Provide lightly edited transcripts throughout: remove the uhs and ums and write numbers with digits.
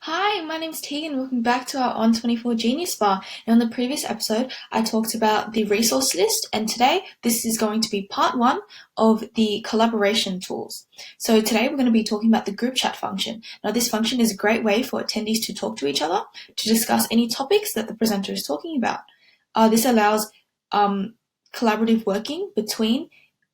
Hi, my name's Tegan. Welcome back to our On24 Genius Bar. And on the previous episode, I talked about the resource list, and today this is going to be part one of the collaboration tools. So today we're going to be talking about the group chat function. Now, this function is a great way for attendees to talk to each other, to discuss any topics that the presenter is talking about. This allows collaborative working between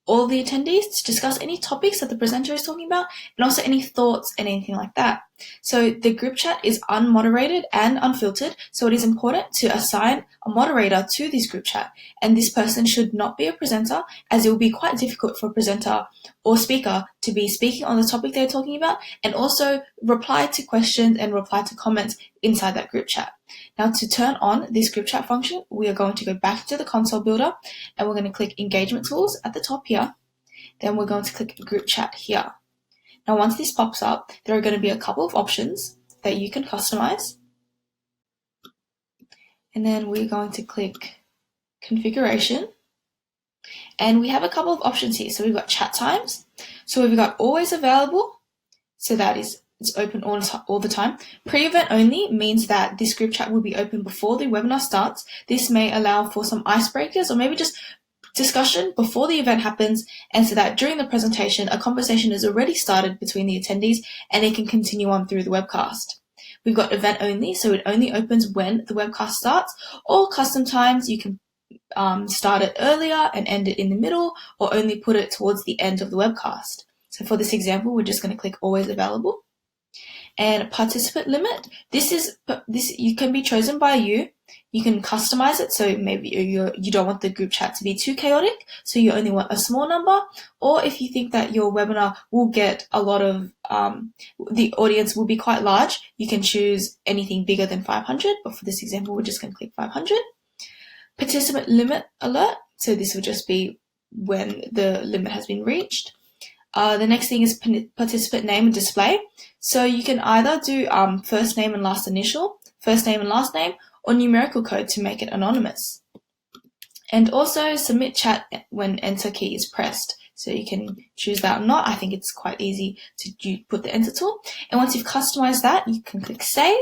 all the attendees to discuss any topics that the presenter is talking about and also any thoughts and anything like that. So the group chat is unmoderated and unfiltered, so it is important to assign a moderator to this group chat, and this person should not be a presenter, as it will be quite difficult for a presenter or speaker to be speaking on the topic they're talking about and also reply to questions and reply to comments inside that group chat. Now, to turn on this group chat function, we are going to go back to the console builder and we're going to click engagement tools at the top here. Then we're going to click group chat here. Now, once this pops up, there are going to be a couple of options that you can customize. And then we're going to click configuration. And we have a couple of options here. So we've got chat times. So we've got always available. So that is it's open all the time. Pre-event only means that this group chat will be open before the webinar starts. This may allow for some icebreakers or maybe just discussion before the event happens, and so that during the presentation, a conversation is already started between the attendees and it can continue on through the webcast. We've got event only, so it only opens when the webcast starts, or custom times. You can start it earlier and end it in the middle, or only put it towards the end of the webcast. So for this example, we're just going to click always available. And participant limit, this you can be chosen by you. You can customize it, so maybe you don't want the group chat to be too chaotic, so you only want a small number, or if you think that your webinar will get a lot of, the audience will be quite large, you can choose anything bigger than 500, but for this example, we're just going to click 500. Participant limit alert, so this will just be when the limit has been reached. The next thing is participant name and display. So you can either do first name and last initial, first name and last name, or numerical code to make it anonymous. And also submit chat when enter key is pressed. So you can choose that or not. I think it's quite easy to put the enter tool. And once you've customized that, you can click save.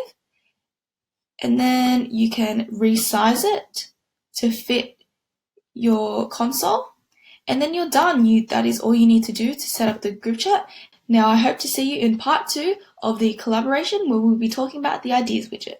And then you can resize it to fit your console. And then you're done. That is all you need to do to set up the group chat. Now, I hope to see you in part 2 of the collaboration, where we'll be talking about the ideas widget.